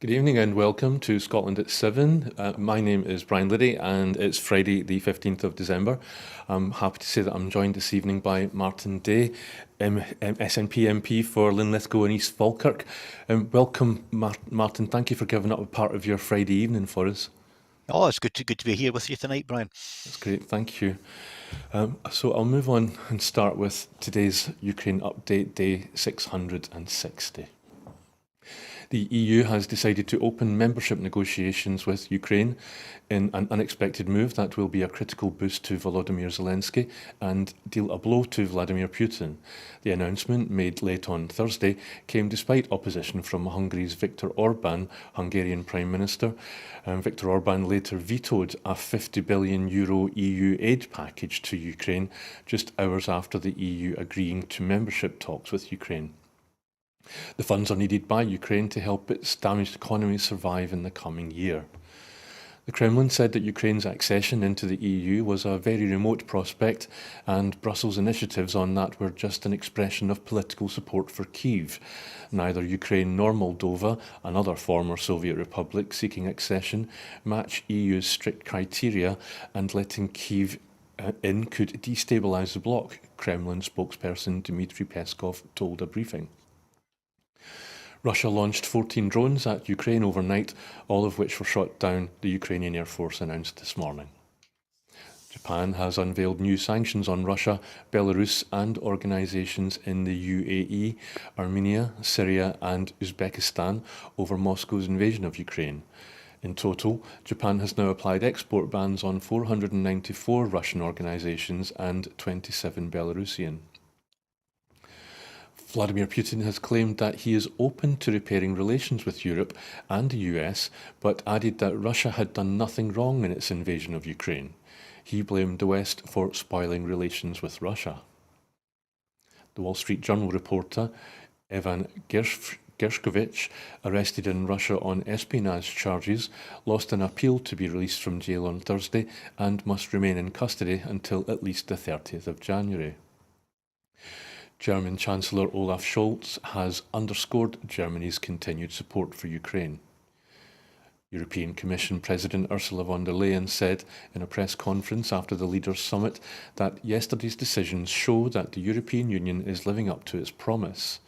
Good evening and welcome to Scotland at 7. My name is Brian Liddy and it's Friday the 15th of December. I'm happy to say that I'm joined this evening by Martyn Day, SNP MP for Linlithgow and East Falkirk. Welcome Martyn, thank you for giving up a part of your Friday evening for us. Oh, it's good to be here with you tonight, Brian. That's great, thank you. So I'll move on and start with today's Ukraine update, day 660. The EU has decided to open membership negotiations with Ukraine in an unexpected move that will be a critical boost to Volodymyr Zelensky and deal a blow to Vladimir Putin. The announcement, made late on Thursday, came despite opposition from Hungary's Viktor Orban, Hungarian Prime Minister. Viktor Orban later vetoed a €50 billion EU aid package to Ukraine just hours after the EU agreeing to membership talks with Ukraine. The funds are needed by Ukraine to help its damaged economy survive in the coming year. The Kremlin said that Ukraine's accession into the EU was a very remote prospect, and Brussels' initiatives on that were just an expression of political support for Kyiv. Neither Ukraine nor Moldova, another former Soviet republic seeking accession, match EU's strict criteria, and letting Kyiv in could destabilise the bloc, Kremlin spokesperson Dmitry Peskov told a briefing. Russia launched 14 drones at Ukraine overnight, all of which were shot down, the Ukrainian Air Force announced this morning. Japan has unveiled new sanctions on Russia, Belarus and organisations in the UAE, Armenia, Syria and Uzbekistan over Moscow's invasion of Ukraine. In total, Japan has now applied export bans on 494 Russian organisations and 27 Belarusian. Vladimir Putin has claimed that he is open to repairing relations with Europe and the US, but added that Russia had done nothing wrong in its invasion of Ukraine. He blamed the West for spoiling relations with Russia. The Wall Street Journal reporter Evan Gershkovich, arrested in Russia on espionage charges, lost an appeal to be released from jail on Thursday and must remain in custody until at least the 30th of January. German Chancellor Olaf Scholz has underscored Germany's continued support for Ukraine. European Commission President Ursula von der Leyen said in a press conference after the leaders' summit that yesterday's decisions show that the European Union is living up to its promise.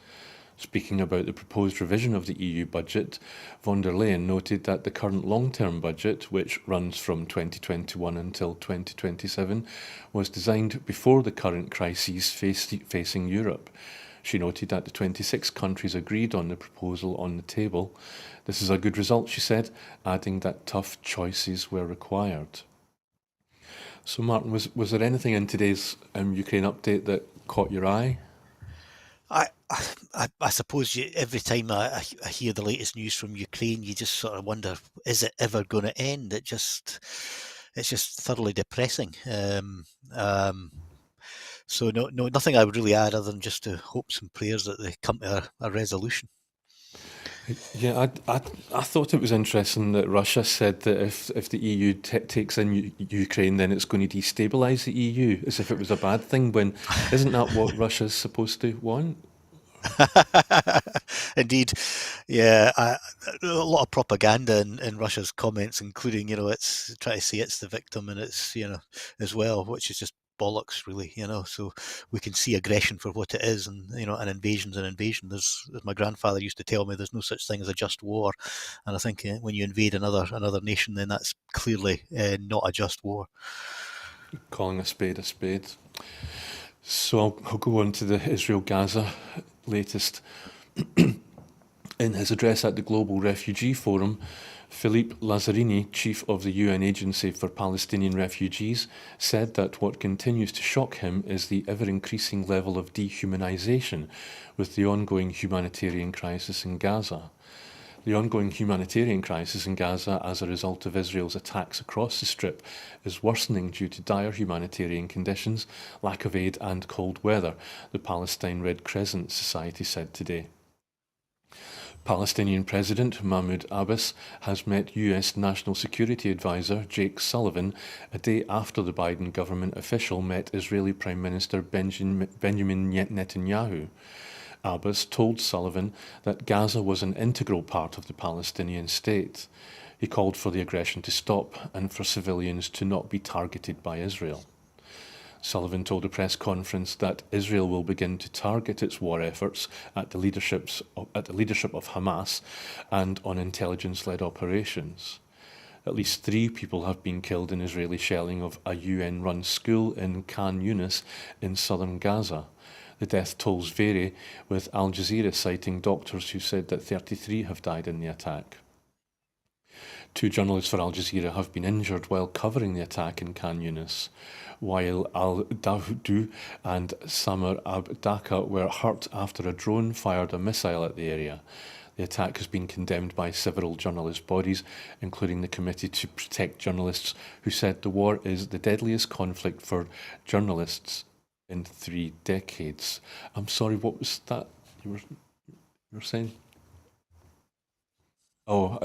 Speaking about the proposed revision of the EU budget, von der Leyen noted that the current long-term budget, which runs from 2021 until 2027, was designed before the current crises facing Europe. She noted that the 26 countries agreed on the proposal on the table. This is a good result, she said, adding that tough choices were required. So Martyn, was there anything in today's Ukraine update that caught your eye? I suppose every time I hear the latest news from Ukraine, you just sort of wonder, is it ever going to end? It's just thoroughly depressing. So nothing I would really add other than just to hopes and prayers that they come to a resolution. Yeah, I thought it was interesting that Russia said that if the EU takes in Ukraine, then it's going to destabilise the EU, as if it was a bad thing, when isn't that what Russia's supposed to want? Indeed, yeah. A lot of propaganda in Russia's comments, including it's trying to say it's the victim and it's as well, which is just bollocks, really. So we can see aggression for what it is, and an invasion's an invasion. As my grandfather used to tell me, there's no such thing as a just war, and I think when you invade another nation, then that's clearly not a just war. Calling a spade a spade. So I'll go on to the Israel-Gaza latest. In his address at the Global Refugee Forum, Philippe Lazzarini, chief of the UN Agency for Palestinian Refugees, said that what continues to shock him is the ever-increasing level of dehumanisation with the ongoing humanitarian crisis in Gaza. The ongoing humanitarian crisis in Gaza as a result of Israel's attacks across the Strip is worsening due to dire humanitarian conditions, lack of aid and cold weather, the Palestine Red Crescent Society said today. Palestinian President Mahmoud Abbas has met US National Security Advisor Jake Sullivan a day after the Biden government official met Israeli Prime Minister Benjamin Netanyahu. Abbas told Sullivan that Gaza was an integral part of the Palestinian state. He called for the aggression to stop and for civilians to not be targeted by Israel. Sullivan told a press conference that Israel will begin to target its war efforts at the leadership of Hamas and on intelligence-led operations. At least 3 people have been killed in Israeli shelling of a UN-run school in Khan Yunis in southern Gaza. The death tolls vary, with Al Jazeera citing doctors who said that 33 have died in the attack. 2 journalists for Al Jazeera have been injured while covering the attack in Khan Yunis, while Al-Dawdu and Samar Abdaka were hurt after a drone fired a missile at the area. The attack has been condemned by several journalist bodies, including the Committee to Protect Journalists, who said the war is the deadliest conflict for journalists in 3 decades. I'm sorry, what was that you were saying? Oh,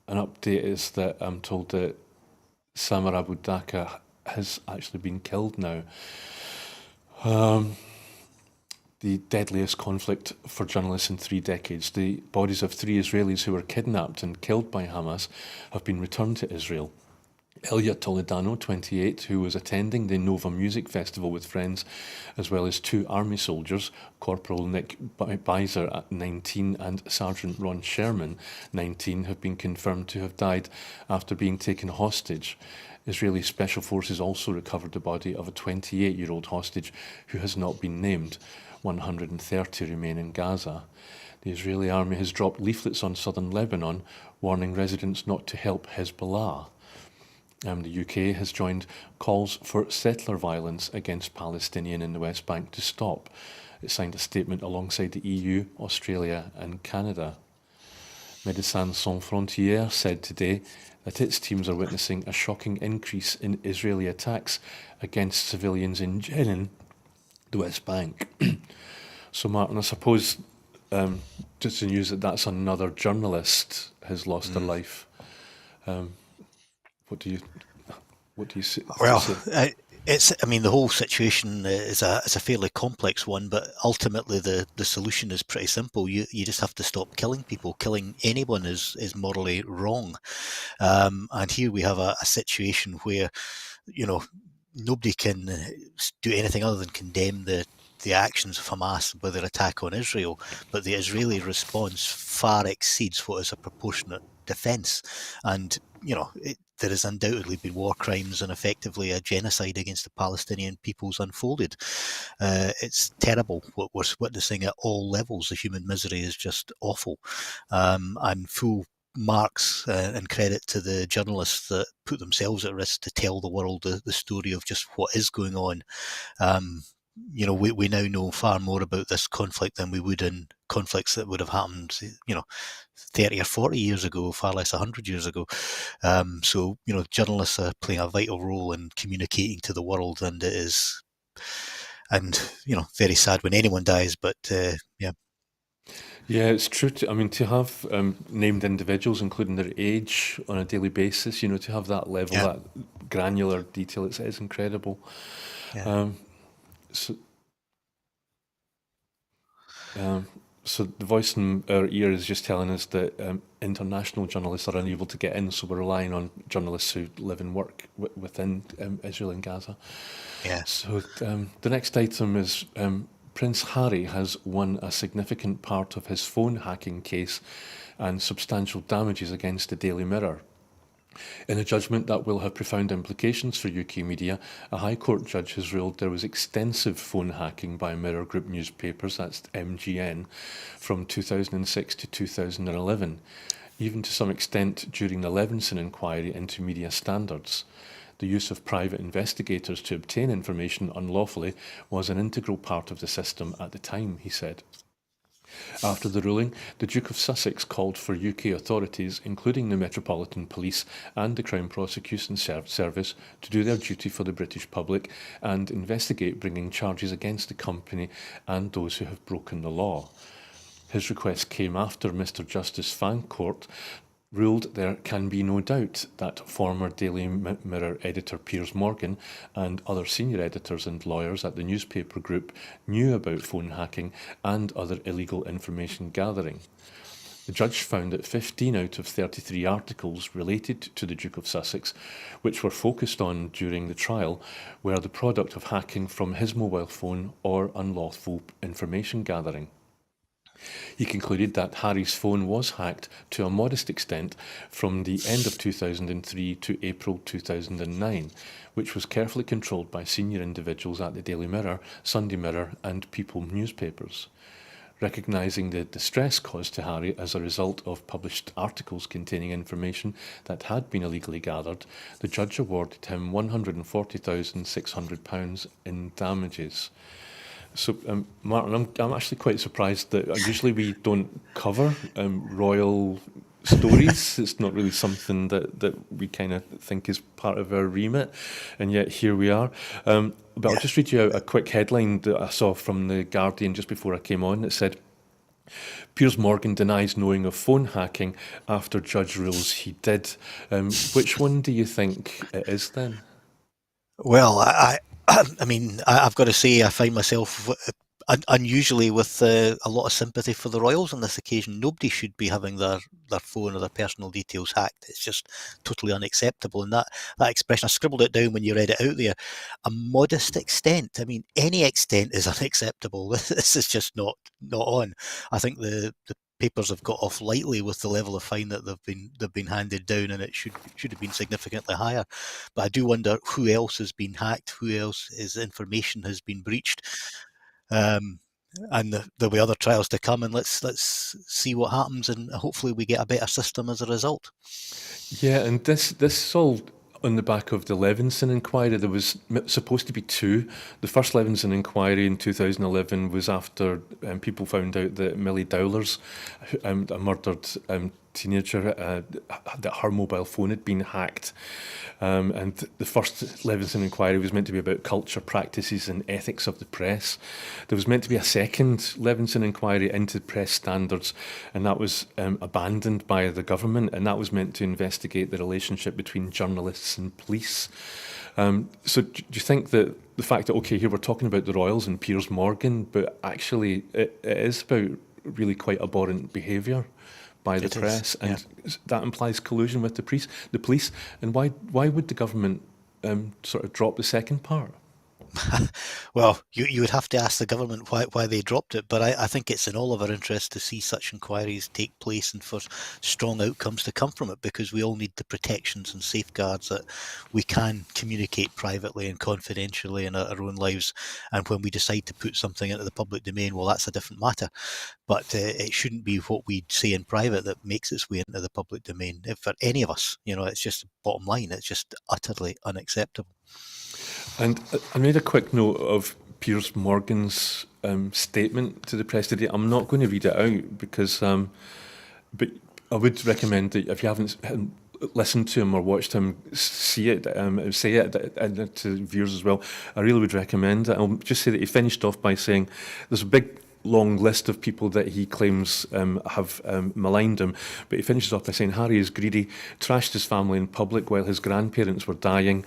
an update is that I'm told that Samar Abu Dhaka has actually been killed now. The deadliest conflict for journalists in 3 decades. The bodies of 3 Israelis who were kidnapped and killed by Hamas have been returned to Israel. Ilya Toledano, 28, who was attending the Nova Music Festival with friends, as well as 2 army soldiers, Corporal Nick Beiser at 19 and Sergeant Ron Sherman, 19, have been confirmed to have died after being taken hostage. Israeli Special Forces also recovered the body of a 28-year-old hostage who has not been named. 130 remain in Gaza. The Israeli army has dropped leaflets on southern Lebanon, warning residents not to help Hezbollah. The UK has joined calls for settler violence against Palestinians in the West Bank to stop. It signed a statement alongside the EU, Australia and Canada. Médecins Sans Frontières said today that its teams are witnessing a shocking increase in Israeli attacks against civilians in Jenin, the West Bank. So, Martyn, I suppose just the news that that's another journalist has lost their life. What do you say? Well, the whole situation is a fairly complex one, but ultimately the solution is pretty simple. You just have to stop killing people. Killing anyone is morally wrong. And here we have a situation where, nobody can do anything other than condemn the actions of Hamas with their attack on Israel, but the Israeli response far exceeds what is a proportionate defence. And, there has undoubtedly been war crimes and effectively a genocide against the Palestinian peoples unfolded. It's terrible what we're witnessing at all levels. The human misery is just awful. And full marks and credit to the journalists that put themselves at risk to tell the world the story of just what is going on. We now know far more about this conflict than we would in conflicts that would have happened, 30 or 40 years ago, far less 100 years ago. So journalists are playing a vital role in communicating to the world, and it is, very sad when anyone dies, but yeah. Yeah, it's true. To have named individuals, including their age on a daily basis, to have that level, that granular detail, it's incredible. Yeah. So the voice in our ear is just telling us that international journalists are unable to get in, so we're relying on journalists who live and work within Israel and Gaza. Yeah. So the next item is Prince Harry has won a significant part of his phone hacking case and substantial damages against the Daily Mirror. In a judgment that will have profound implications for UK media, a High Court judge has ruled there was extensive phone hacking by Mirror Group newspapers, that's MGN, from 2006 to 2011, even to some extent during the Levinson inquiry into media standards. The use of private investigators to obtain information unlawfully was an integral part of the system at the time, he said. After the ruling, the Duke of Sussex called for UK authorities, including the Metropolitan Police and the Crown Prosecution Service, to do their duty for the British public and investigate bringing charges against the company and those who have broken the law. His request came after Mr Justice Fancourt ruled there can be no doubt that former Daily Mirror editor Piers Morgan and other senior editors and lawyers at the newspaper group knew about phone hacking and other illegal information gathering. The judge found that 15 out of 33 articles related to the Duke of Sussex, which were focused on during the trial, were the product of hacking from his mobile phone or unlawful information gathering. He concluded that Harry's phone was hacked to a modest extent from the end of 2003 to April 2009, which was carefully controlled by senior individuals at the Daily Mirror, Sunday Mirror and People newspapers. Recognising the distress caused to Harry as a result of published articles containing information that had been illegally gathered, the judge awarded him £140,600 in damages. So, Martyn, I'm actually quite surprised that usually we don't cover royal stories. It's not really something that we kind of think is part of our remit, and yet here we are. But I'll just read you out a quick headline that I saw from The Guardian just before I came on. It said, Piers Morgan denies knowing of phone hacking after judge rules he did. Which one do you think it is then? Well, I mean, I've got to say, I find myself unusually with a lot of sympathy for the royals on this occasion. Nobody should be having their phone or their personal details hacked. It's just totally unacceptable. And that expression, I scribbled it down when you read it out there. A modest extent. I mean, any extent is unacceptable. This is just not on. I think the papers have got off lightly with the level of fine that they've been handed down, and it should have been significantly higher. But I do wonder who else has been hacked, who else's information has been breached, and there'll be other trials to come. And let's see what happens, and hopefully we get a better system as a result. Yeah, and this all on the back of the Levinson inquiry. There was supposed to be two. The first Levinson inquiry in 2011 was after people found out that Millie Dowler's, a murdered teenager, that her mobile phone had been hacked. And the first Levinson inquiry was meant to be about culture, practices and ethics of the press. There was meant to be a second Levinson inquiry into press standards, and that was abandoned by the government, and that was meant to investigate the relationship between journalists and police. So do you think that the fact that, okay, here we're talking about the royals and Piers Morgan, but actually it is about really quite abhorrent behaviour by the press, and that implies collusion with the police. And why would the government sort of drop the second part? Well, you would have to ask the government why they dropped it, but I think it's in all of our interest to see such inquiries take place and for strong outcomes to come from it, because we all need the protections and safeguards that we can communicate privately and confidentially in our own lives. And when we decide to put something into the public domain, well, that's a different matter. But it shouldn't be what we say in private that makes its way into the public domain. If for any of us, it's just bottom line, it's just utterly unacceptable. And I made a quick note of Piers Morgan's statement to the press today. I'm not going to read it out because, but I would recommend that if you haven't listened to him or watched him say it to viewers as well, I really would recommend it. I'll just say that he finished off by saying there's a big long list of people that he claims have maligned him, but he finishes off by saying Harry is greedy, trashed his family in public while his grandparents were dying.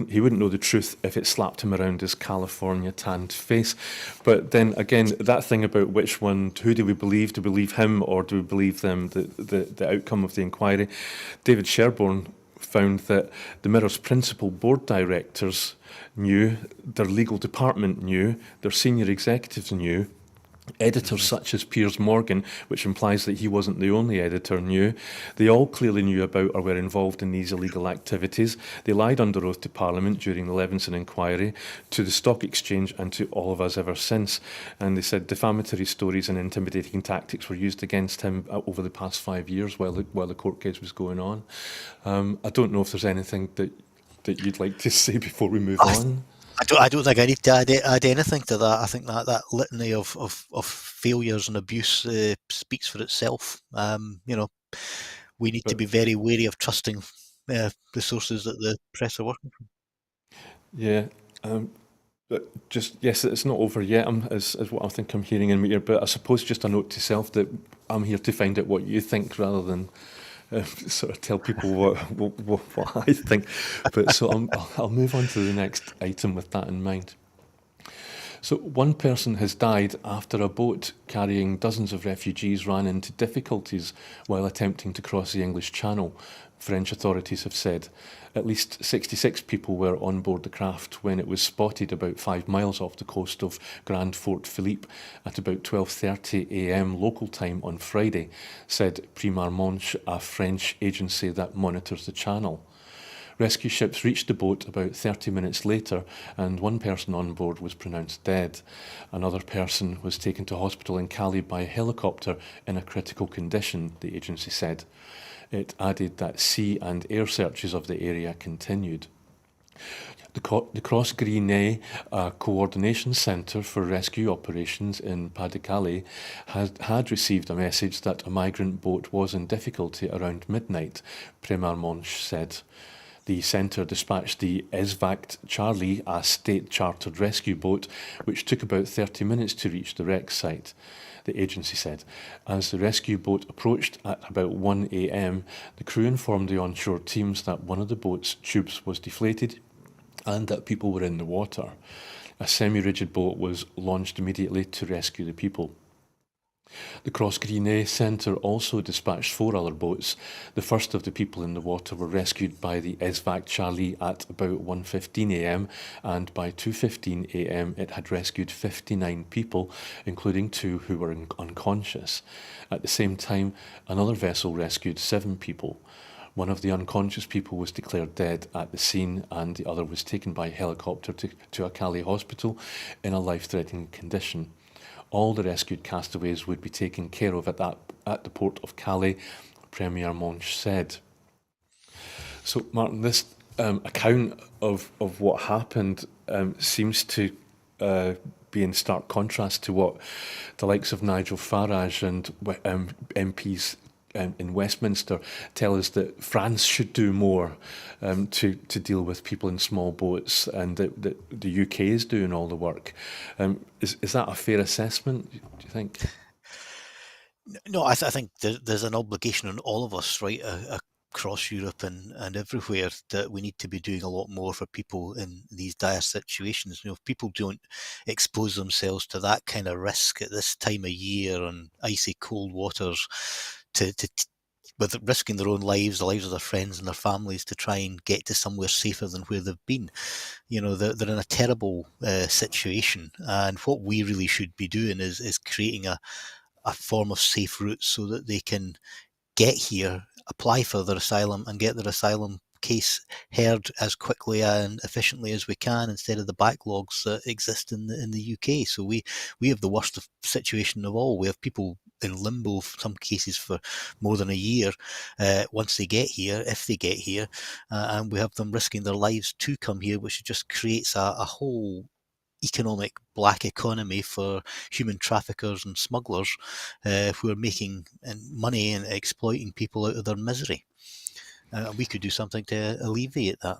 He wouldn't know the truth if it slapped him around his California tanned face. But then again, that thing about which one, who do we believe? Do we believe him or do we believe them? The outcome of the inquiry. David Sherborne found that the Mirror's principal board directors knew, their legal department knew, their senior executives knew, editors such as Piers Morgan, which implies that he wasn't the only editor, knew. They all clearly knew about or were involved in these illegal activities. They lied under oath to Parliament during the Levinson inquiry, to the Stock Exchange and to all of us ever since. And they said defamatory stories and intimidating tactics were used against him over the past 5 years while the court case was going on. I don't know if there's anything that you'd like to say before we move on. I don't think I need to add anything to that. I think that litany of failures and abuse speaks for itself. We need to be very wary of trusting the sources that the press are working from. Yeah, but just, yes, it's not over yet, is what I think I'm hearing in my ear. But I suppose just a note to self that I'm here to find out what you think rather than sort of tell people what I think. But so I'll move on to the next item with that in mind. So, one person has died after a boat carrying dozens of refugees ran into difficulties while attempting to cross the English Channel, French authorities have said. At least 66 people were on board the craft when it was spotted about 5 miles off the coast of Grand Fort Philippe at about 12:30 a.m. local time on Friday, said Primarmonche, a French agency that monitors the channel. Rescue ships reached the boat about 30 minutes later, and one person on board was pronounced dead. Another person was taken to hospital in Calais by helicopter in a critical condition, the agency said. It added that sea and air searches of the area continued. The Cross Greenay, a coordination centre for rescue operations in Pas-de-Calais, had received a message that a migrant boat was in difficulty around midnight, Primarmonche said. The centre dispatched the Esvact Charlie, a state-chartered rescue boat, which took about 30 minutes to reach the wreck site, the agency said. As the rescue boat approached at about 1 a.m, the crew informed the onshore teams that one of the boat's tubes was deflated and that people were in the water. A semi-rigid boat was launched immediately to rescue the people. The Cross Greenay Centre also dispatched 4 other boats. The first of the people in the water were rescued by the Esvac Charlie at about 1:15 a.m, and by 2:15 a.m. it had rescued 59 people, including 2 who were unconscious. At the same time, another vessel rescued 7 people. One of the unconscious people was declared dead at the scene, and the other was taken by helicopter to a Calais hospital in a life-threatening condition. All the rescued castaways would be taken care of at the port of Calais, Primarmonche said. So, Martyn, this account of what happened seems to be in stark contrast to what the likes of Nigel Farage and MPs in Westminster tell us that France should do more to deal with people in small boats, and that the UK is doing all the work. Is that a fair assessment, do you think? No, I think there's an obligation on all of us, right, across Europe and everywhere, that we need to be doing a lot more for people in these dire situations. If people don't expose themselves to that kind of risk at this time of year on icy cold waters, with risking their own lives, the lives of their friends and their families, to try and get to somewhere safer than where they've been. They're in a terrible situation, and what we really should be doing is creating a form of safe route so that they can get here, apply for their asylum, and get their asylum case heard as quickly and efficiently as we can, instead of the backlogs that exist in the UK. So we have the worst situation of all. We have people in limbo, some cases for more than a year, once they get here, if they get here, and we have them risking their lives to come here, which just creates a whole economic black economy for human traffickers and smugglers, who are making money and exploiting people out of their misery. We could do something to alleviate that.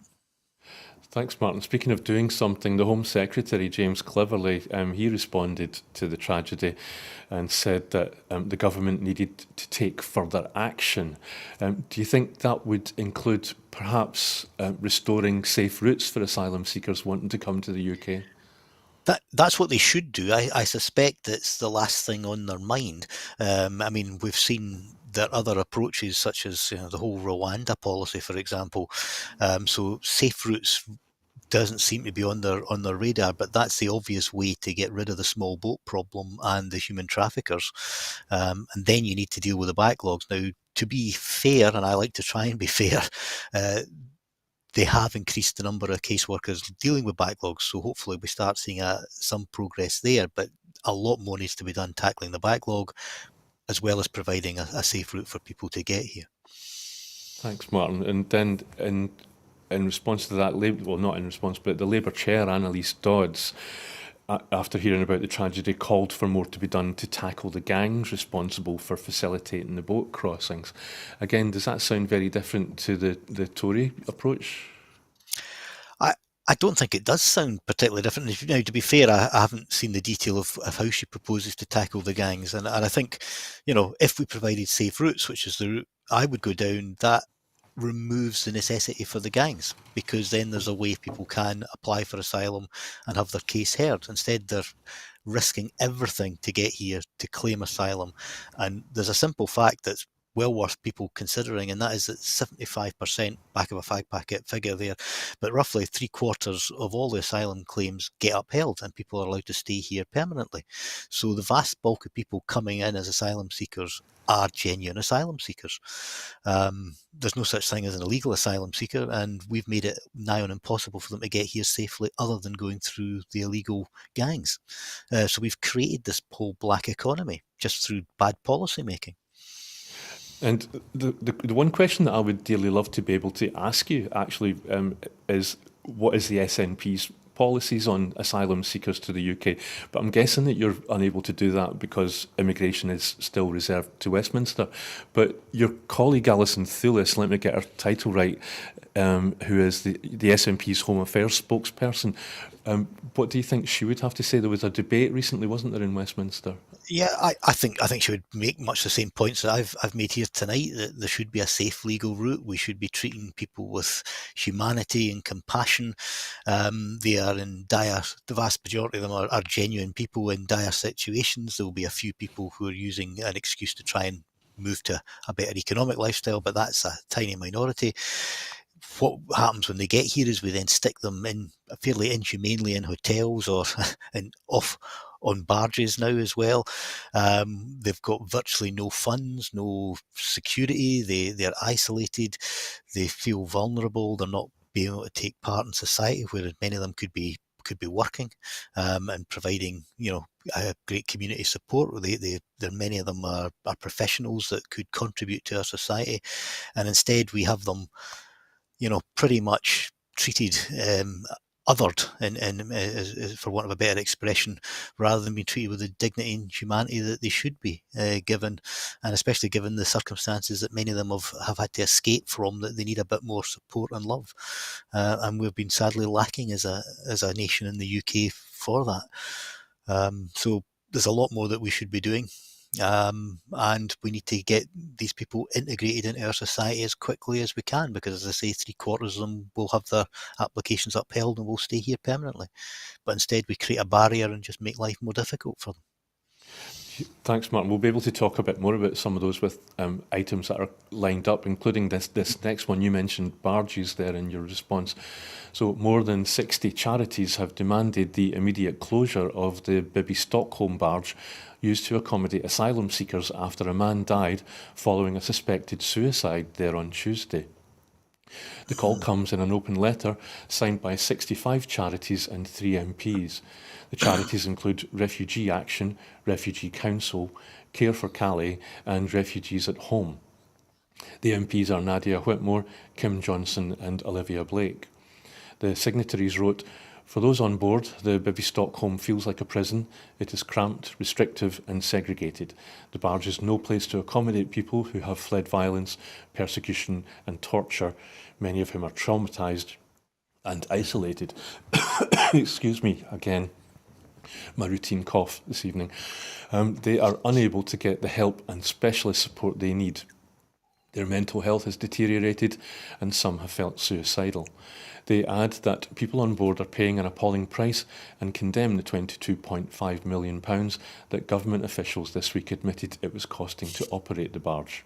Thanks, Martyn. Speaking of doing something, the Home Secretary, James Cleverly, he responded to the tragedy and said that the government needed to take further action. Do you think that would include perhaps restoring safe routes for asylum seekers wanting to come to the UK? That's what they should do. I suspect it's the last thing on their mind. We've seen there are other approaches, such as the whole Rwanda policy, for example. So safe routes doesn't seem to be on their radar, but that's the obvious way to get rid of the small boat problem and the human traffickers. And then you need to deal with the backlogs. Now, to be fair, and I like to try and be fair, they have increased the number of caseworkers dealing with backlogs, so hopefully we start seeing some progress there. But a lot more needs to be done tackling the backlog, as well as providing a safe route for people to get here. Thanks, Martyn. And then in response to that, well, not in response, but the Labour chair, Annalise Dodds, after hearing about the tragedy, called for more to be done to tackle the gangs responsible for facilitating the boat crossings. Again, does that sound very different to the Tory approach? I don't think it does sound particularly different. Now, to be fair, I haven't seen the detail of how she proposes to tackle the gangs. And I think, if we provided safe routes, which is the route I would go down that removes the necessity for the gangs, because then there's a way people can apply for asylum and have their case heard. Instead, they're risking everything to get here to claim asylum. And there's a simple fact that's well worth people considering, and that is that 75%, back of a fag packet figure there, but roughly 3/4 of all the asylum claims get upheld and people are allowed to stay here permanently. So the vast bulk of people coming in as asylum seekers are genuine asylum seekers. There's no such thing as an illegal asylum seeker, and we've made it nigh on impossible for them to get here safely other than going through the illegal gangs. So we've created this whole black economy just through bad policy making. And the one question that I would dearly love to be able to ask you actually is, what is the SNP's policies on asylum seekers to the UK? But I'm guessing that you're unable to do that because immigration is still reserved to Westminster. But your colleague Alison Thulis, let me get her title right, who is the SNP's Home Affairs spokesperson, what do you think she would have to say? There was a debate recently, wasn't there, in Westminster? Yeah, I think she would make much the same points that I've made here tonight, that there should be a safe legal route. We should be treating people with humanity and compassion. They are in dire, the vast majority of them are genuine people in dire situations. There will be a few people who are using an excuse to try and move to a better economic lifestyle, but that's a tiny minority. What happens when they get here is we then stick them in fairly inhumanely in hotels or off on barges now as well. They've got virtually no funds, no security. They're isolated. They feel vulnerable. They're not being able to take part in society, where many of them could be working and providing, great community support. Many of them are professionals that could contribute to our society, and instead we have them, pretty much treated, othered, and for want of a better expression, rather than being treated with the dignity and humanity that they should be given, and especially given the circumstances that many of them have had to escape from, that they need a bit more support and love, and we've been sadly lacking as a nation in the UK for that. So there's a lot more that we should be doing. And we need to get these people integrated into our society as quickly as we can, because, as I say, 3/4 of them will have their applications upheld and will stay here permanently. But instead, we create a barrier and just make life more difficult for them. Thanks, Martyn. We'll be able to talk a bit more about some of those with items that are lined up, including this next one. You mentioned barges there in your response. So more than 60 charities have demanded the immediate closure of the Bibby Stockholm barge used to accommodate asylum seekers after a man died following a suspected suicide there on Tuesday. The call comes in an open letter signed by 65 charities and 3 MPs. The charities include Refugee Action, Refugee Council, Care for Calais and Refugees at Home. The MPs are Nadia Whitmore, Kim Johnson and Olivia Blake. The signatories wrote, "For those on board, the Bibby Stockholm feels like a prison. It is cramped, restrictive and segregated. The barge is no place to accommodate people who have fled violence, persecution and torture, many of whom are traumatised and isolated." Excuse me again. My routine cough this evening. They are unable to get the help and specialist support they need. Their mental health has deteriorated and some have felt suicidal. They add that people on board are paying an appalling price and condemn the £22.5 million that government officials this week admitted it was costing to operate the barge.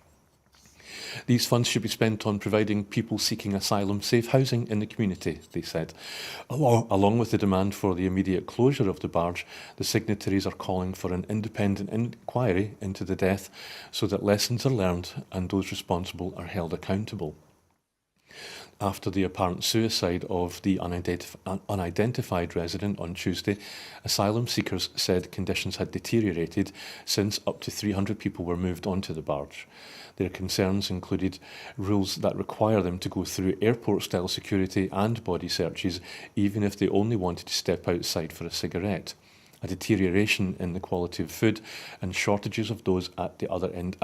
These funds should be spent on providing people seeking asylum safe housing in the community, they said. Along with the demand for the immediate closure of the barge, the signatories are calling for an independent inquiry into the death so that lessons are learned and those responsible are held accountable. After the apparent suicide of the unidentified resident on Tuesday, asylum seekers said conditions had deteriorated since up to 300 people were moved onto the barge. Their concerns included rules that require them to go through airport-style security and body searches, even if they only wanted to step outside for a cigarette. A deterioration in the quality of food and shortages of those at the other end.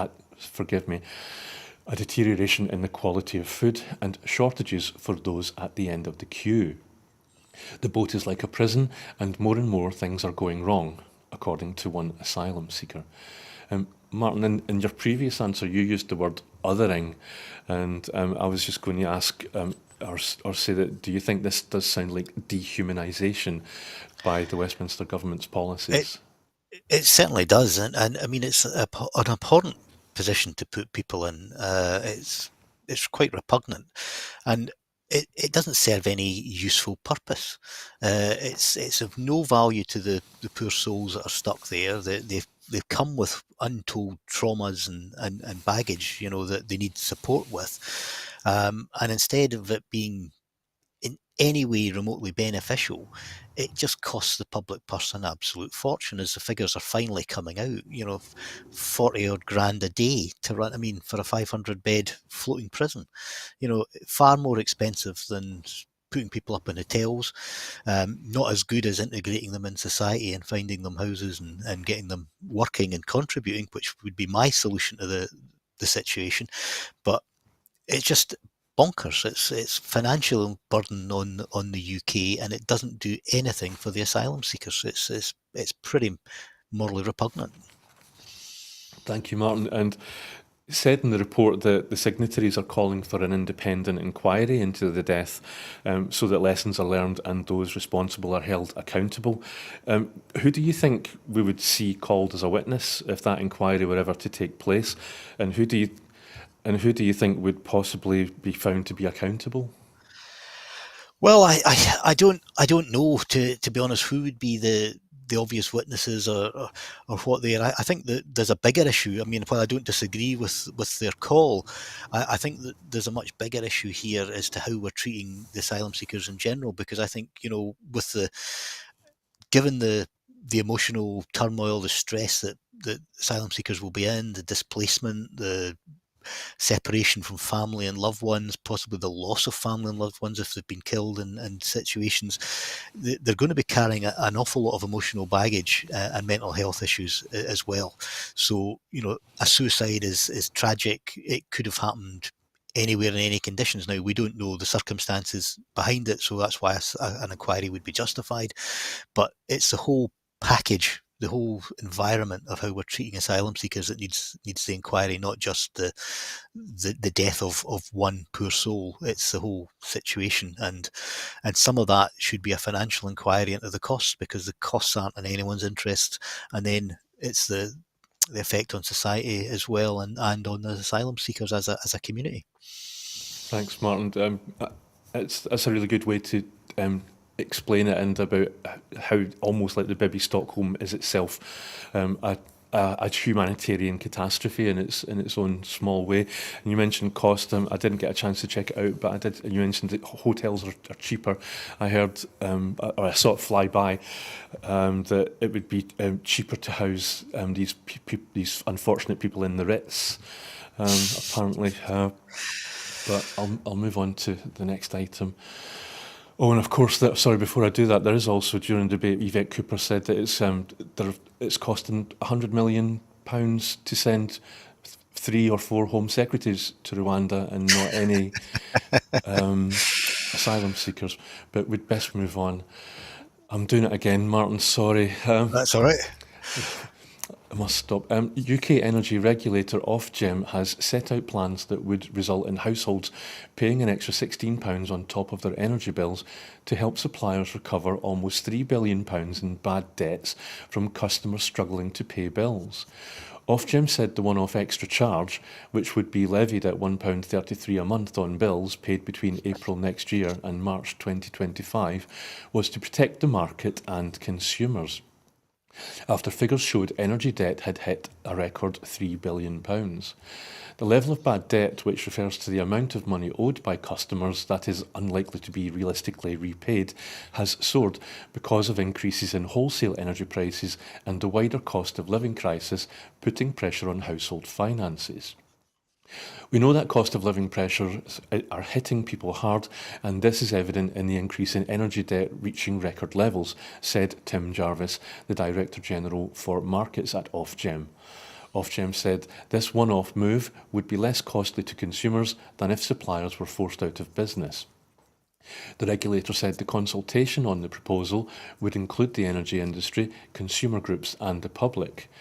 A deterioration in the quality of food and shortages for those at the end of the queue. The boat is like a prison, and more things are going wrong, according to one asylum seeker. Martin, in your previous answer, you used the word othering, and I was just going to ask or say that do you think this does sound like dehumanisation by the Westminster government's It policies? it certainly does, and I mean it's an abhorrent position to put people in. It's quite repugnant, and it doesn't serve any useful purpose. It's of no value to the poor souls that are stuck there. They've come with untold traumas and baggage, that they need support with. And instead of it being in any way remotely beneficial, it just costs the public purse an absolute fortune as the figures are finally coming out. 40 odd grand a day to run, I mean, for a 500 bed floating prison, far more expensive than putting people up in hotels, not as good as integrating them in society and finding them houses and getting them working and contributing, which would be my solution to the situation. But it's just bonkers. It's financial burden on the UK, and it doesn't do anything for the asylum seekers. It's pretty morally repugnant. Thank you, Martin. And said in the report that the signatories are calling for an independent inquiry into the death so that lessons are learned and those responsible are held accountable. Who do you think we would see called as a witness if that inquiry were ever to take place? And who do you think would possibly be found to be accountable? Well, I don't know, to be honest, who would be the obvious witnesses, or what they are. I think that there's a bigger issue. I mean, while I don't disagree with their call, I think that there's a much bigger issue here as to how we're treating the asylum seekers in general. Because I think, with given the emotional turmoil, the stress that asylum seekers will be in, the displacement, the separation from family and loved ones, possibly the loss of family and loved ones if they've been killed in situations, they're going to be carrying an awful lot of emotional baggage and mental health issues as well. So, a suicide is tragic. It could have happened anywhere in any conditions. Now, we don't know the circumstances behind it, so that's why an inquiry would be justified. But it's the whole package, the whole environment of how we're treating asylum seekers that needs the inquiry, not just the death of one poor soul. It's the whole situation, and some of that should be a financial inquiry into the costs, because the costs aren't in anyone's interest, and then it's the effect on society as well, and on the asylum seekers as a community. Thanks, Martin. That's a really good way to explain it, and about how almost like the Bibby Stockholm is itself a humanitarian catastrophe in its own small way. And you mentioned cost. I didn't get a chance to check it out, but I did. And you mentioned that hotels are cheaper. I heard, or I saw it fly by, that it would be cheaper to house these unfortunate people in the Ritz. Apparently. But I'll move on to the next item. Oh, and of course, before I do that, there is also, during the debate, Yvette Cooper said that it's costing £100 million to send 3 or 4 Home Secretaries to Rwanda and not any asylum seekers. But we'd best move on. I'm doing it again, Martin, sorry. That's all right. I must stop. UK energy regulator Ofgem has set out plans that would result in households paying an extra £16 on top of their energy bills to help suppliers recover almost £3 billion in bad debts from customers struggling to pay bills. Ofgem said the one-off extra charge, which would be levied at £1.33 a month on bills paid between April next year and March 2025, was to protect the market and consumers, after figures showed energy debt had hit a record £3 billion. The level of bad debt, which refers to the amount of money owed by customers that is unlikely to be realistically repaid, has soared because of increases in wholesale energy prices and the wider cost of living crisis, putting pressure on household finances. We know that cost of living pressures are hitting people hard, and this is evident in the increase in energy debt reaching record levels, said Tim Jarvis, the Director General for Markets at Ofgem. Ofgem said this one-off move would be less costly to consumers than if suppliers were forced out of business. The regulator said the consultation on the proposal would include the energy industry, consumer groups and the public.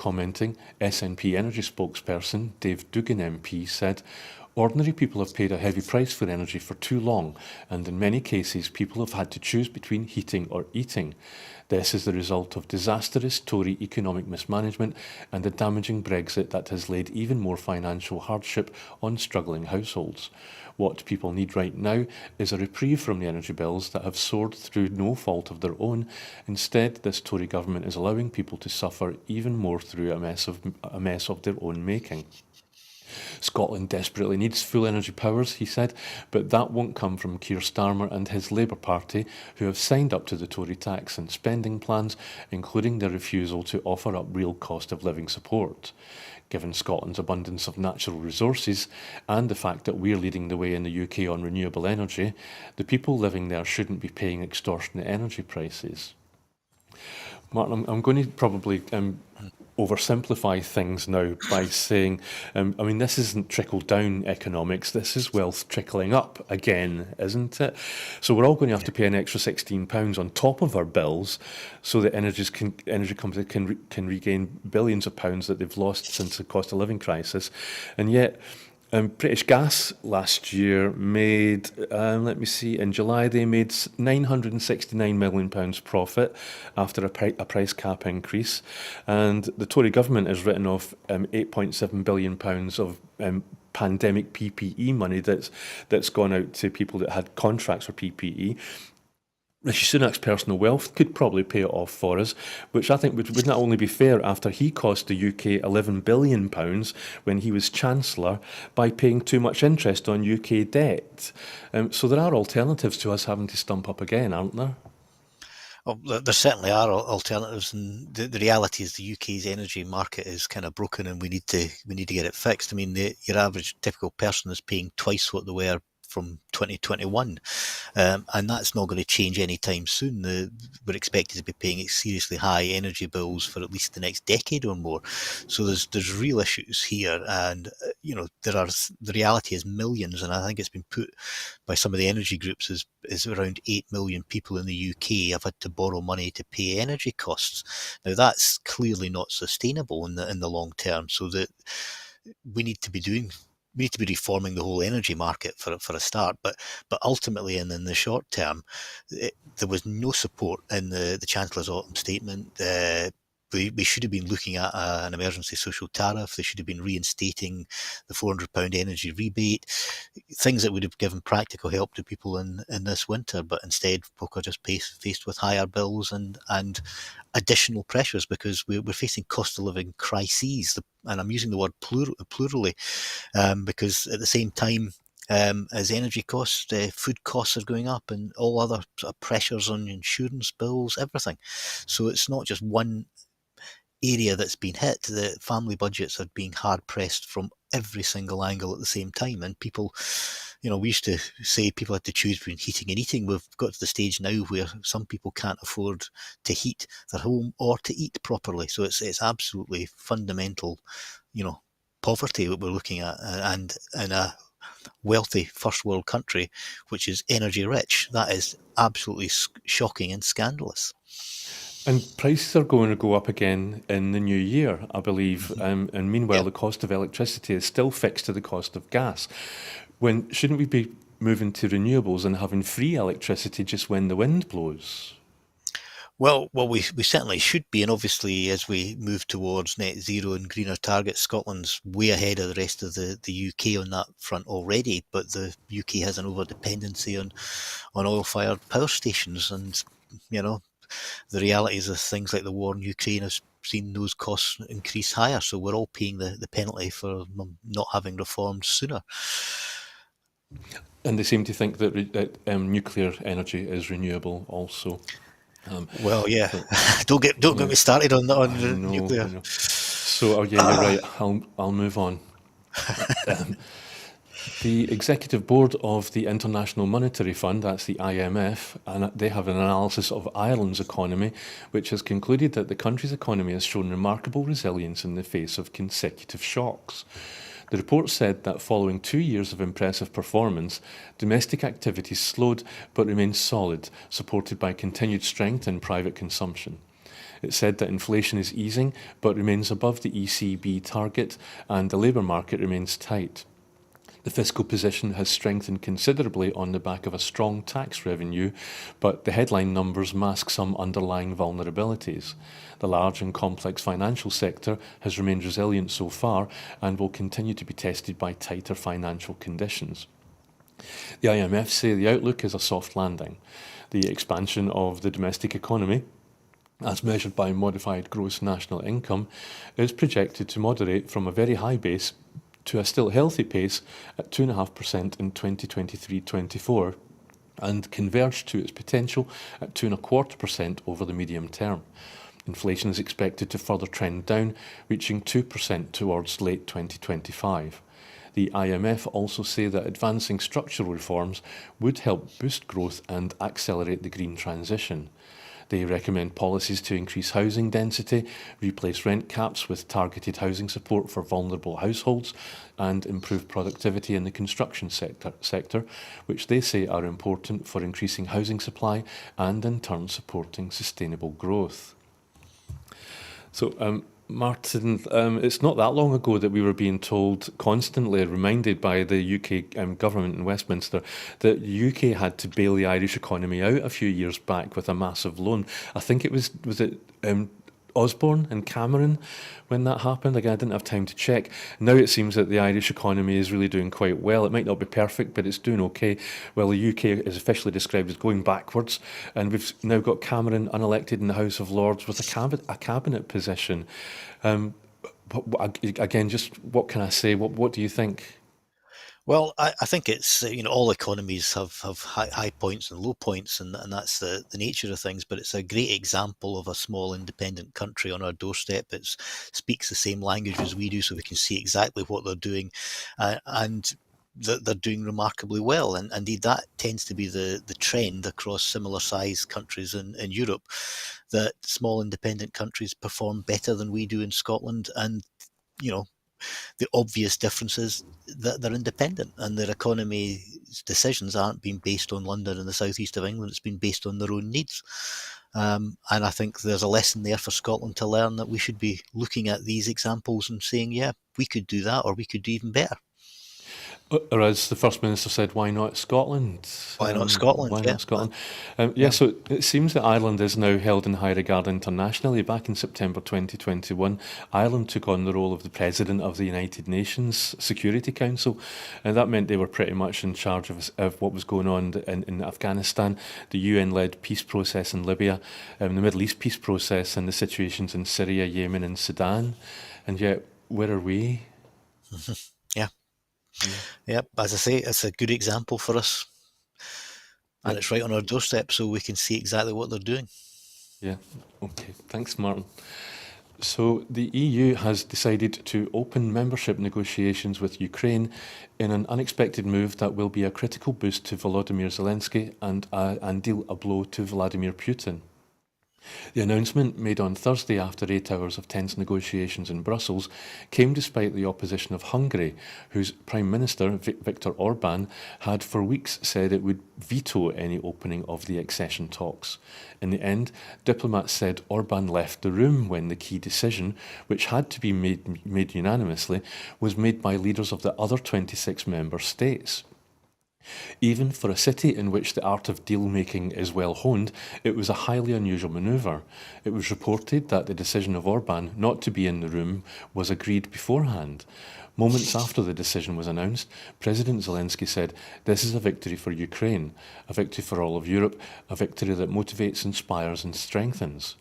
Commenting, SNP Energy spokesperson Dave Dugan MP said, "Ordinary people have paid a heavy price for energy for too long, and in many cases people have had to choose between heating or eating. This is the result of disastrous Tory economic mismanagement and a damaging Brexit that has laid even more financial hardship on struggling households. What people need right now is a reprieve from the energy bills that have soared through no fault of their own. Instead, this Tory government is allowing people to suffer even more through a mess of their own making." Scotland desperately needs full energy powers, he said, but that won't come from Keir Starmer and his Labour Party, who have signed up to the Tory tax and spending plans, including their refusal to offer up real cost of living support. Given Scotland's abundance of natural resources and the fact that we're leading the way in the UK on renewable energy, the people living there shouldn't be paying extortionate energy prices. Martyn, I'm going to probably oversimplify things now by saying, this isn't trickle-down economics, this is wealth trickling up again, isn't it? So we're all going to have to pay an extra £16 on top of our bills so that energy companies can regain billions of pounds that they've lost since the cost of living crisis. And yet, British Gas last year made, in July they made £969 million profit after a price cap increase. And the Tory government has written off £8.7 billion of pandemic PPE money that's gone out to people that had contracts for PPE. Rishi Sunak's personal wealth could probably pay it off for us, which I think would not only be fair after he cost the UK £11 billion when he was Chancellor by paying too much interest on UK debt. So there are alternatives to us having to stump up again, aren't there? Well, there certainly are alternatives, and the reality is the UK's energy market is kind of broken, and we need to get it fixed. I mean, your average typical person is paying twice what they were from 2021, and that's not going to change anytime soon. We're expected to be paying seriously high energy bills for at least the next decade or more. So there's real issues here, and the reality is millions, and I think it's been put by some of the energy groups is around 8 million people in the UK have had to borrow money to pay energy costs. Now that's clearly not sustainable in the long term. So that we need to be reforming the whole energy market for a start, but ultimately, and in the short term, there was no support in the Chancellor's autumn statement. We should have been looking at an emergency social tariff. They should have been reinstating the £400 energy rebate, things that would have given practical help to people in this winter. But instead, folk are just faced with higher bills and additional pressures because we're facing cost of living crises. And I'm using the word plurally because at the same time, as energy costs, food costs are going up, and all other sort of pressures on insurance bills, everything. So it's not just one area that's been hit. The family budgets are being hard pressed from every single angle at the same time, and people, we used to say people had to choose between heating and eating. We've got to the stage now where some people can't afford to heat their home or to eat properly. So it's absolutely fundamental, poverty that we're looking at, and in a wealthy first world country which is energy rich, that is absolutely shocking and scandalous. And prices are going to go up again in the new year, I believe. And meanwhile, the cost of electricity is still fixed to the cost of gas. Shouldn't we be moving to renewables and having free electricity just when the wind blows? Well, we certainly should be, and obviously as we move towards net zero and greener targets, Scotland's way ahead of the rest of the UK on that front already, but the UK has an over-dependency on oil-fired power stations, and, the realities of things like the war in Ukraine has seen those costs increase higher, so we're all paying the penalty for not having reformed sooner. And they seem to think that nuclear energy is renewable also. Well, yeah. Don't get me started on nuclear. So, you're right. I'll move on. The Executive Board of the International Monetary Fund, that's the IMF, and they have an analysis of Ireland's economy, which has concluded that the country's economy has shown remarkable resilience in the face of consecutive shocks. The report said that following 2 years of impressive performance, domestic activity slowed but remained solid, supported by continued strength in private consumption. It said that inflation is easing but remains above the ECB target and the labour market remains tight. The fiscal position has strengthened considerably on the back of a strong tax revenue, but the headline numbers mask some underlying vulnerabilities. The large and complex financial sector has remained resilient so far and will continue to be tested by tighter financial conditions. The IMF say the outlook is a soft landing. The expansion of the domestic economy, as measured by modified gross national income, is projected to moderate from a very high base to a still healthy pace at 2.5% in 2023-24 and converge to its potential at 2.25% over the medium term. Inflation is expected to further trend down, reaching 2% towards late 2025. The IMF also say that advancing structural reforms would help boost growth and accelerate the green transition. They recommend policies to increase housing density, replace rent caps with targeted housing support for vulnerable households, and improve productivity in the construction sector, which they say are important for increasing housing supply and in turn supporting sustainable growth. So, Martyn, it's not that long ago that we were being told, constantly reminded by the UK government in Westminster, that the UK had to bail the Irish economy out a few years back with a massive loan. I think it was it Osborne and Cameron when that happened. Again, I didn't have time to check. Now it seems that the Irish economy is really doing quite well. It might not be perfect, but it's doing okay. Well, the UK is officially described as going backwards, and we've now got Cameron unelected in the House of Lords with a cabinet position. Again, just what can I say? What do you think? Well, I think it's all economies have high points and low points, and that's the nature of things. But it's a great example of a small independent country on our doorstep. It speaks the same language as we do, so we can see exactly what they're doing, and that they're doing remarkably well. And indeed, that tends to be the trend across similar sized countries in Europe, that small independent countries perform better than we do in Scotland, and you know the obvious difference is that they're independent and their economy decisions aren't being based on London and the southeast of England. It's been based on their own needs. And I think there's a lesson there for Scotland to learn, that we should be looking at these examples and saying, yeah, we could do that, or we could do even better. Or as the First Minister said, why not Scotland? Why not Scotland? Why Yeah. not Scotland? Yeah, so it seems that Ireland is now held in high regard internationally. Back in September 2021, Ireland took on the role of the President of the United Nations Security Council, and that meant they were pretty much in charge of what was going on in Afghanistan, the UN-led peace process in Libya, the Middle East peace process, and the situations in Syria, Yemen and Sudan. And yet, where are we? Yeah. Yep, as I say, it's a good example for us, and it's right on our doorstep, so we can see exactly what they're doing. Yeah, okay. Thanks, Martyn. So the EU has decided to open membership negotiations with Ukraine in an unexpected move that will be a critical boost to Volodymyr Zelensky and deal a blow to Vladimir Putin. The announcement, made on Thursday after 8 hours of tense negotiations in Brussels, came despite the opposition of Hungary, whose Prime Minister, Viktor Orban, had for weeks said it would veto any opening of the accession talks. In the end, diplomats said Orban left the room when the key decision, which had to be made unanimously, was made by leaders of the other 26 member states. Even for a city in which the art of deal-making is well honed, it was a highly unusual manoeuvre. It was reported that the decision of Orban not to be in the room was agreed beforehand. Moments after the decision was announced, President Zelensky said, "This is a victory for Ukraine, a victory for all of Europe, a victory that motivates, inspires and strengthens."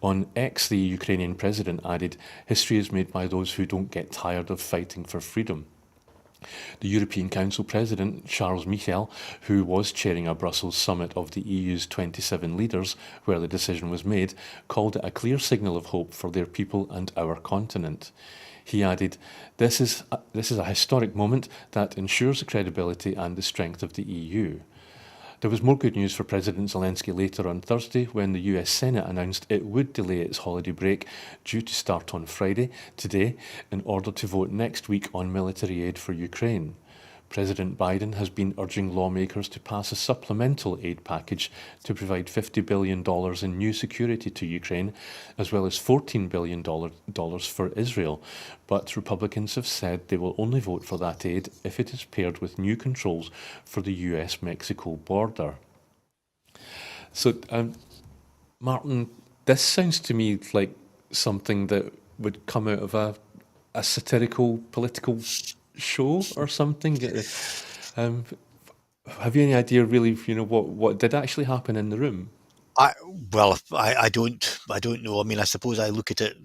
On X, the Ukrainian president added, "History is made by those who don't get tired of fighting for freedom." The European Council President, Charles Michel, who was chairing a Brussels summit of the EU's 27 leaders where the decision was made, called it a clear signal of hope for their people and our continent. He added, This is a historic moment that ensures the credibility and the strength of the EU." There was more good news for President Zelensky later on Thursday when the US Senate announced it would delay its holiday break, due to start on Friday, today, in order to vote next week on military aid for Ukraine. President Biden has been urging lawmakers to pass a supplemental aid package to provide $50 billion in new security to Ukraine, as well as $14 billion for Israel. But Republicans have said they will only vote for that aid if it is paired with new controls for the US-Mexico border. So, Martyn, this sounds to me like something that would come out of a satirical political show or something. Um, have you any idea, really, what did actually happen in the room? I I don't know. I mean, I suppose I look at it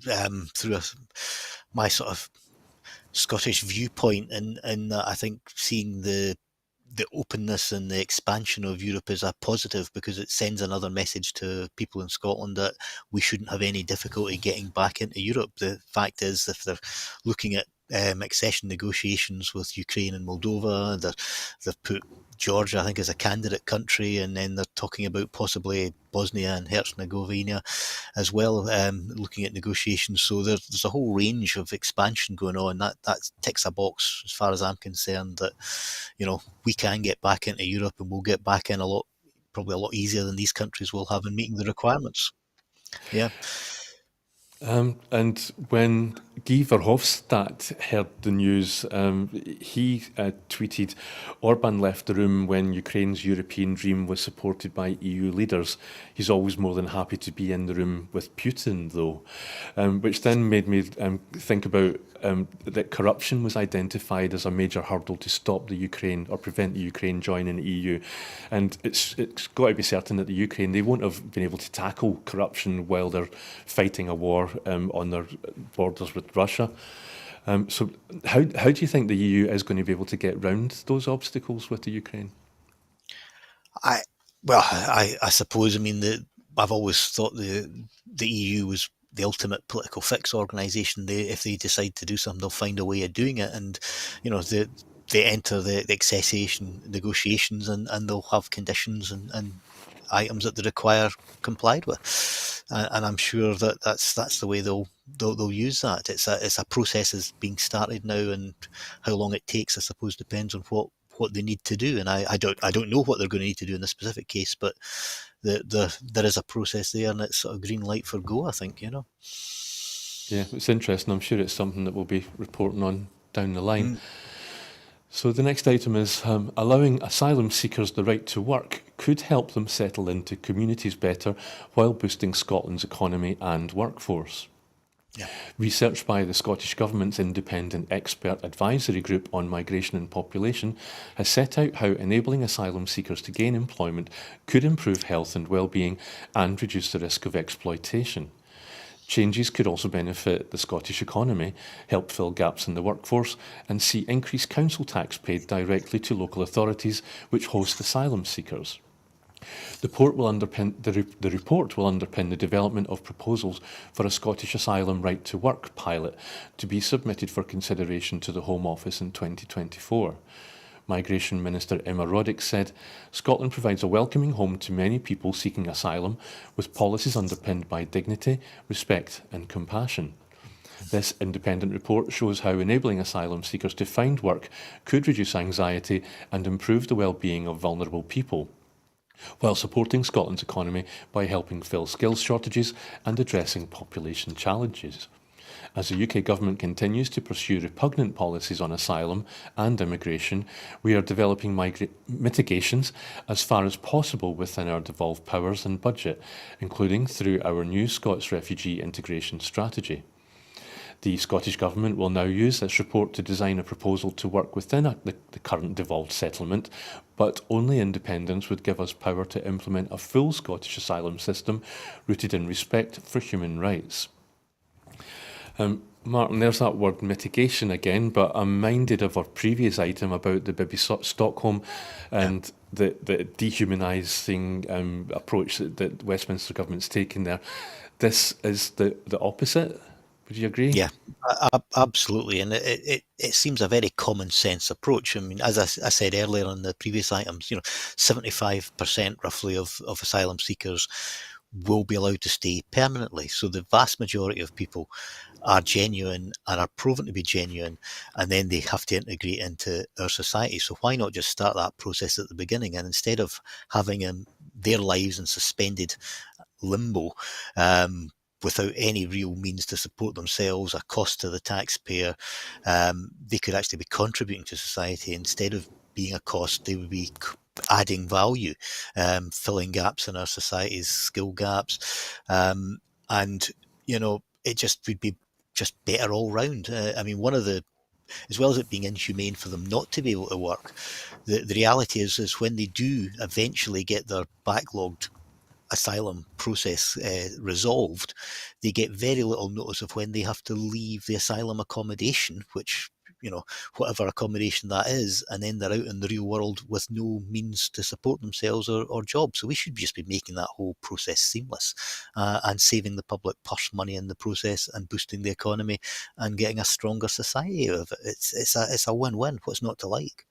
through my sort of Scottish viewpoint, and I think seeing the openness and the expansion of Europe is a positive because it sends another message to people in Scotland that we shouldn't have any difficulty getting back into Europe. The fact is, if they're looking at accession negotiations with Ukraine and Moldova, they've put Georgia, I think, as a candidate country, and then they're talking about possibly Bosnia and Herzegovina as well, looking at negotiations. So there's a whole range of expansion going on. That ticks a box as far as I'm concerned. That we can get back into Europe, and we'll get back in probably a lot easier than these countries will have in meeting the requirements. Yeah. And when Guy Verhofstadt heard the news, he tweeted, Orban left the room when Ukraine's European dream was supported by EU leaders. He's always more than happy to be in the room with Putin, though. Which then made me think about that corruption was identified as a major hurdle to stop the Ukraine or prevent the Ukraine joining the EU. And it's got to be certain that the Ukraine, they won't have been able to tackle corruption while they're fighting a war on their borders with Russia. So how do you think the EU is going to be able to get round those obstacles with the Ukraine? I suppose, I mean, I've always thought the EU was the ultimate political fix organisation. If they decide to do something, they'll find a way of doing it. And, they enter the accession negotiations, and they'll have conditions and items that they require complied with. And I'm sure that's the way they'll use that. It's a process that's being started now, and how long it takes, I suppose, depends on what they need to do. And I don't know what they're going to need to do in this specific case, but there is a process there, and it's sort of green light for go, I think, Yeah, it's interesting. I'm sure it's something that we'll be reporting on down the line. So the next item is allowing asylum seekers the right to work could help them settle into communities better while boosting Scotland's economy and workforce. Yeah. Research by the Scottish Government's independent expert advisory group on migration and population has set out how enabling asylum seekers to gain employment could improve health and well-being and reduce the risk of exploitation. Changes could also benefit the Scottish economy, help fill gaps in the workforce, and see increased council tax paid directly to local authorities which host asylum seekers. The report will underpin the development of proposals for a Scottish asylum right to work pilot to be submitted for consideration to the Home Office in 2024. Migration Minister Emma Roddick said, Scotland provides a welcoming home to many people seeking asylum, with policies underpinned by dignity, respect and compassion. This independent report shows how enabling asylum seekers to find work could reduce anxiety and improve the well-being of vulnerable people, while supporting Scotland's economy by helping fill skills shortages and addressing population challenges. As the UK Government continues to pursue repugnant policies on asylum and immigration, we are developing mitigations as far as possible within our devolved powers and budget, including through our new Scots Refugee Integration Strategy. The Scottish Government will now use this report to design a proposal to work within the current devolved settlement, but only independence would give us power to implement a full Scottish asylum system rooted in respect for human rights. Martyn, there's that word mitigation again, but I'm minded of our previous item about the Bibi Stockholm and the dehumanising approach that Westminster Government's taken there. This is the opposite. Would you agree? Yeah, absolutely. And it seems a very common sense approach. I mean, as I said earlier on the previous items, 75% roughly of asylum seekers will be allowed to stay permanently. So the vast majority of people are genuine and are proven to be genuine, and then they have to integrate into our society. So why not just start that process at the beginning? And instead of having their lives in suspended limbo, without any real means to support themselves, a cost to the taxpayer, they could actually be contributing to society. Instead of being a cost, they would be adding value, filling gaps in our society's skill gaps, and it just would be just better all round. I mean, as well as it being inhumane for them not to be able to work, the reality is when they do eventually get their backlogged asylum process resolved, they get very little notice of when they have to leave the asylum accommodation, which, whatever accommodation that is, and then they're out in the real world with no means to support themselves or jobs. So we should just be making that whole process seamless, and saving the public purse money in the process, and boosting the economy and getting a stronger society out of it. It's a win-win. What's not to like?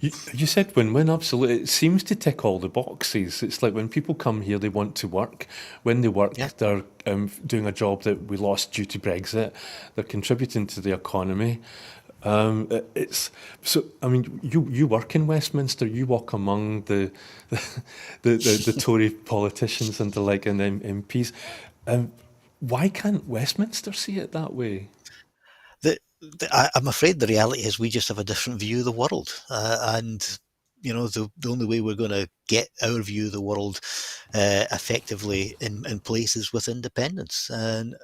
You said win-win, absolutely. It seems to tick all the boxes. It's like when people come here, they want to work. When they work, Yeah. they're doing a job that we lost due to Brexit. They're contributing to the economy. It's so. I mean, you work in Westminster. You walk among the Tory politicians and the like, and MPs. Why can't Westminster see it that way? I'm afraid the reality is we just have a different view of the world, and the only way we're going to get our view of the world effectively in places with independence. And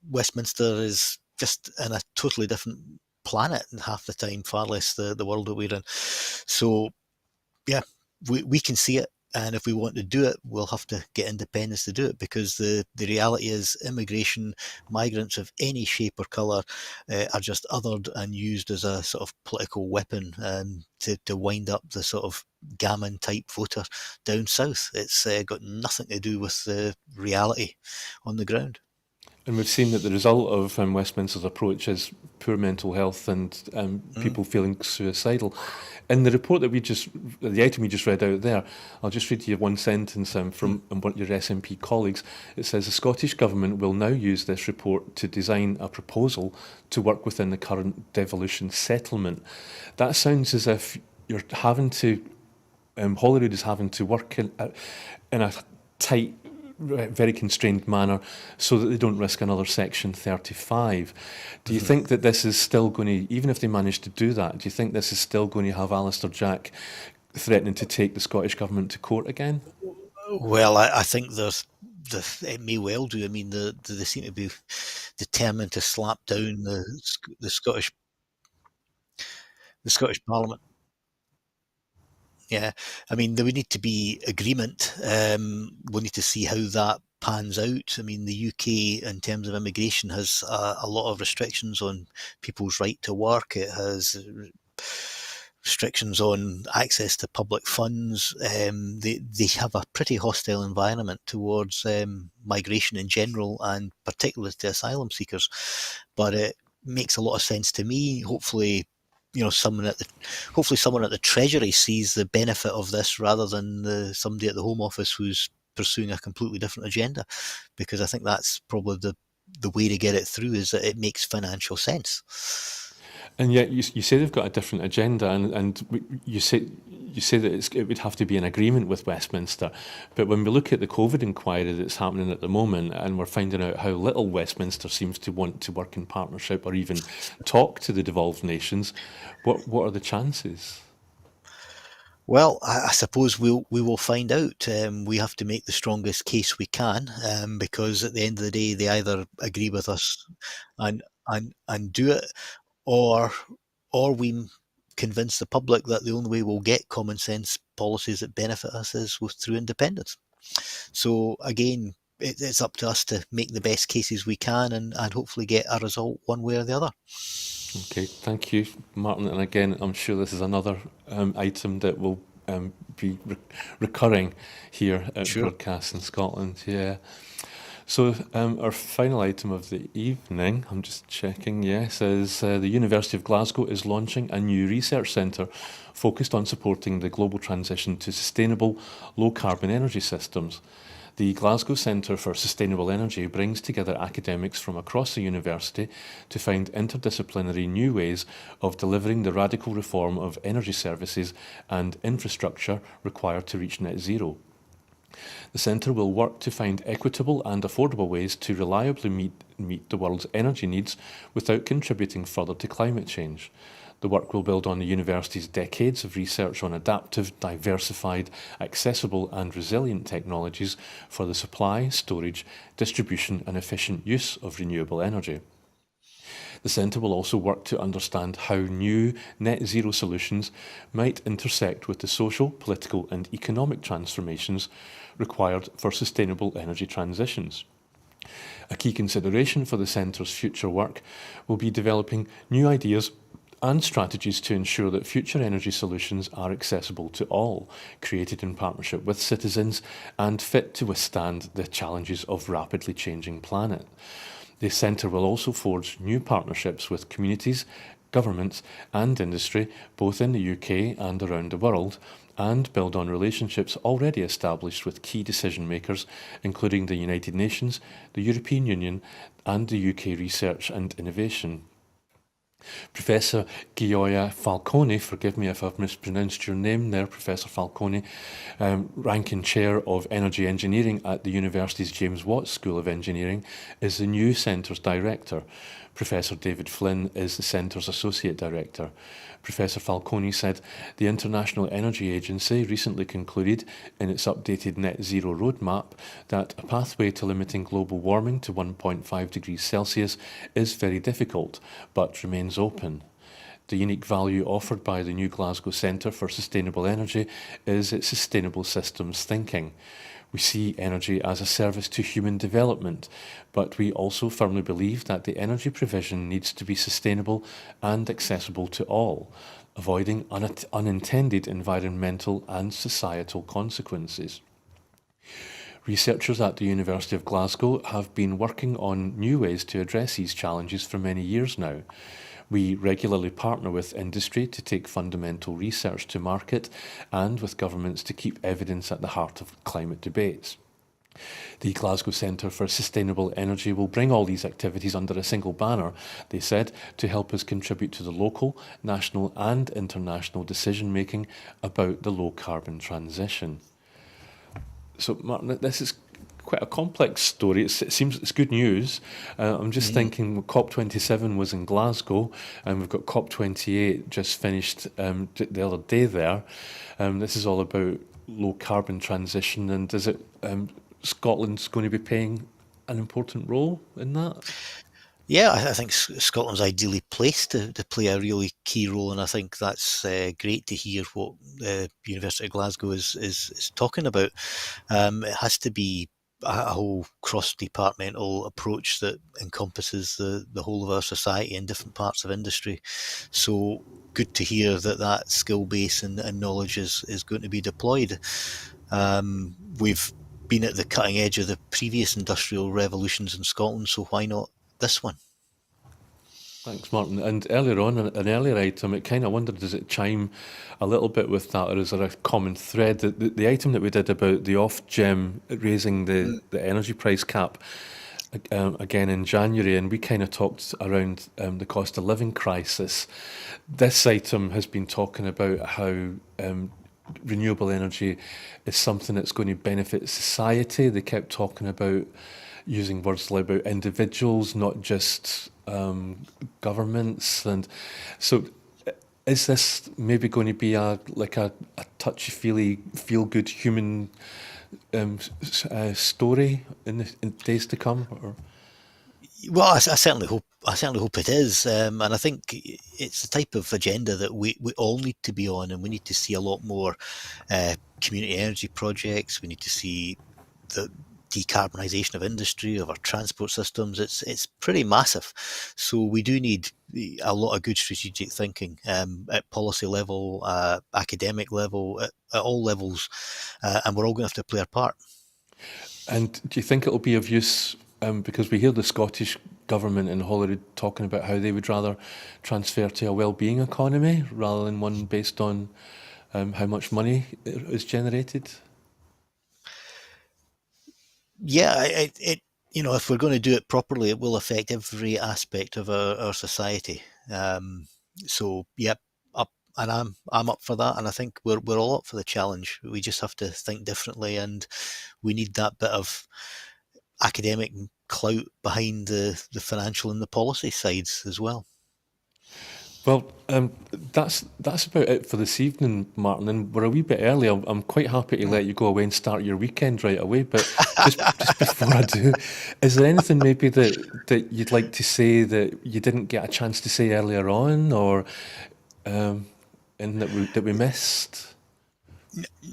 Westminster is just in a totally different planet and half the time, far less the world that we're in. So yeah, we can see it. And if we want to do it, we'll have to get independence to do it, because the reality is immigration, migrants of any shape or colour, are just othered and used as a sort of political weapon, to wind up the sort of gammon type voter down south. It's got nothing to do with the reality on the ground. And we've seen that the result of Westminster's approach is poor mental health and people feeling suicidal. In the report that the item we just read out there, I'll just read you one sentence from one of your SNP colleagues. It says, the Scottish Government will now use this report to design a proposal to work within the current devolution settlement. That sounds as if you're having to, Holyrood is having to work in a tight, very constrained manner so that they don't risk another Section 35. Do you think that this is still going to, even if they manage to do that, do you think this is still going to have Alistair Jack threatening to take the Scottish Government to court again? Well, I think it may well do. I mean, they seem to be determined to slap down the Scottish Parliament. Yeah, I mean, there would need to be agreement. We'll need to see how that pans out. I mean, the UK, in terms of immigration, has a lot of restrictions on people's right to work. It has restrictions on access to public funds. They have a pretty hostile environment towards migration in general, and particularly to asylum seekers. But it makes a lot of sense to me. Hopefully, someone at the Treasury sees the benefit of this, rather than somebody at the Home Office who's pursuing a completely different agenda, because I think that's probably the way to get it through, is that it makes financial sense. And yet you say they've got a different agenda, and you say that it would have to be an agreement with Westminster. But when we look at the COVID inquiry that's happening at the moment, and we're finding out how little Westminster seems to want to work in partnership or even talk to the devolved nations, what are the chances? Well, I suppose we will find out. We have to make the strongest case we can, because at the end of the day, they either agree with us and do it, or we convince the public that the only way we'll get common sense policies that benefit us is through independence. So again, it's up to us to make the best cases we can, and hopefully get a result one way or the other. Okay, thank you, Martyn. And again, I'm sure this is another item that will be recurring here at Sure. Broadcast in Scotland. Yeah. So our final item of the evening, I'm just checking, yes, is the University of Glasgow is launching a new research centre focused on supporting the global transition to sustainable, low-carbon energy systems. The Glasgow Centre for Sustainable Energy brings together academics from across the university to find interdisciplinary new ways of delivering the radical reform of energy services and infrastructure required to reach net zero. The centre will work to find equitable and affordable ways to reliably meet the world's energy needs without contributing further to climate change. The work will build on the university's decades of research on adaptive, diversified, accessible and resilient technologies for the supply, storage, distribution and efficient use of renewable energy. The centre will also work to understand how new net zero solutions might intersect with the social, political and economic transformations required for sustainable energy transitions. A key consideration for the centre's future work will be developing new ideas and strategies to ensure that future energy solutions are accessible to all, created in partnership with citizens and fit to withstand the challenges of rapidly changing planet. The centre will also forge new partnerships with communities, governments and industry, both in the UK and around the world, and build on relationships already established with key decision makers, including the United Nations, the European Union and the UK Research and Innovation. Professor Gioia Falcone, forgive me if I've mispronounced your name there, Professor Falcone, ranking chair of energy engineering at the university's James Watt School of Engineering, is the new centre's director. Professor David Flynn is the centre's associate director. Professor Falcone said the International Energy Agency recently concluded in its updated net zero roadmap that a pathway to limiting global warming to 1.5 degrees Celsius is very difficult, but remains open. The unique value offered by the new Glasgow Centre for Sustainable Energy is its sustainable systems thinking. We see energy as a service to human development, but we also firmly believe that the energy provision needs to be sustainable and accessible to all, avoiding unintended environmental and societal consequences. Researchers at the University of Glasgow have been working on new ways to address these challenges for many years now. We regularly partner with industry to take fundamental research to market and with governments to keep evidence at the heart of climate debates. The Glasgow Centre for Sustainable Energy will bring all these activities under a single banner, they said, to help us contribute to the local, national and international decision making about the low carbon transition. So, Martyn, this is quite a complex story. It seems it's good news. I'm just thinking COP27 was in Glasgow and we've got COP28 just finished the other day there. This is all about low carbon transition, and is it Scotland's going to be playing an important role in that? Yeah, I think Scotland's ideally placed to play a really key role, and I think that's great to hear what the University of Glasgow is talking about. It has to be a whole cross-departmental approach that encompasses the whole of our society and different parts of industry. So good to hear that skill base and knowledge is going to be deployed. We've been at the cutting edge of the previous industrial revolutions in Scotland, so why not this one? Thanks, Martyn. And earlier on, an earlier item, it kind of wondered, does it chime a little bit with that, or is there a common thread? The item that we did about the Ofgem raising the energy price cap again in January, and we kind of talked around the cost of living crisis. This item has been talking about how renewable energy is something that's going to benefit society. They kept talking about using words like about individuals, not just governments. And so is this maybe going to be a touchy-feely, feel-good human story in days to come? Or? Well, I certainly hope. I certainly hope it is, and I think it's the type of agenda that we all need to be on, and we need to see a lot more community energy projects. We need to see the decarbonisation of industry, of our transport systems. It's pretty massive, so we do need a lot of good strategic thinking at policy level, academic level, at all levels, and we're all going to have to play our part. And do you think it'll be of use? Because we hear the Scottish government in Holyrood talking about how they would rather transfer to a well-being economy rather than one based on how much money is generated. Yeah, if we're going to do it properly, it will affect every aspect of our society. So, yep, up, and I'm up for that, and I think we're all up for the challenge. We just have to think differently, and we need that bit of academic clout behind the financial and the policy sides as well. Well, that's about it for this evening, Martin. And we're a wee bit early. I'm quite happy to let you go away and start your weekend right away. But just before I do, is there anything maybe that you'd like to say that you didn't get a chance to say earlier on, or and that we missed?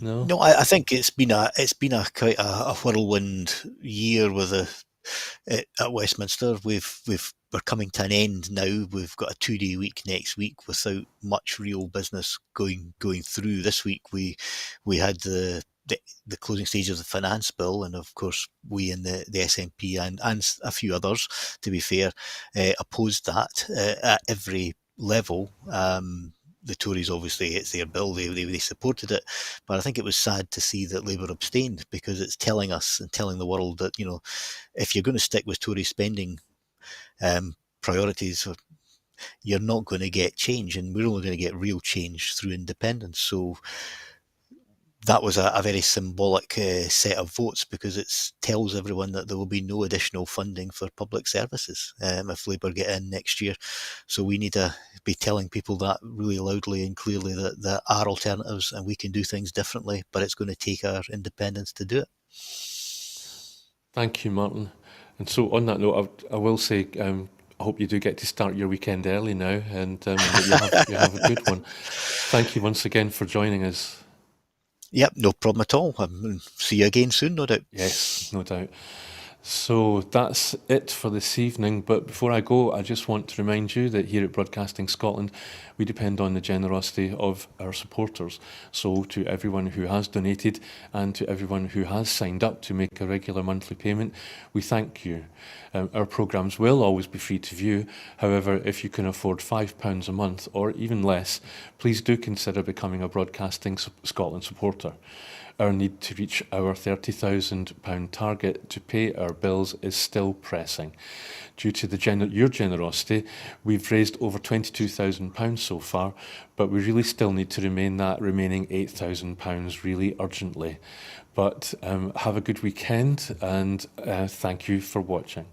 No. No, I think it's been a quite a whirlwind year with at Westminster. We're coming to an end now. We've got a 2-day week next week without much real business going through. This week we had the closing stage of the finance bill, and of course we in the SNP and a few others, to be fair, opposed that at every level. The Tories, obviously, it's their bill, they supported it. But I think it was sad to see that Labour abstained, because it's telling us and telling the world that, if you're going to stick with Tory spending priorities, you're not going to get change, and we're only going to get real change through independence. So that was a very symbolic set of votes, because it tells everyone that there will be no additional funding for public services if Labour get in next year. So we need to be telling people that really loudly and clearly, that there are alternatives and we can do things differently, but it's going to take our independence to do it. Thank you, Martin. And so, on that note, I will say, I hope you do get to start your weekend early now, and that you have a good one. Thank you once again for joining us. Yep, no problem at all. See you again soon, no doubt. Yes, no doubt. So that's it for this evening. But before I go, I just want to remind you that here at Broadcasting Scotland, we depend on the generosity of our supporters. So to everyone who has donated and to everyone who has signed up to make a regular monthly payment, we thank you. Our programmes will always be free to view. However, if you can afford £5 a month or even less, please do consider becoming a Broadcasting Scotland supporter. Our need to reach our £30,000 target to pay our bills is still pressing. Due to your generosity, we've raised over £22,000 so far, but we really still need to remain that remaining £8,000 really urgently. But have a good weekend, and thank you for watching.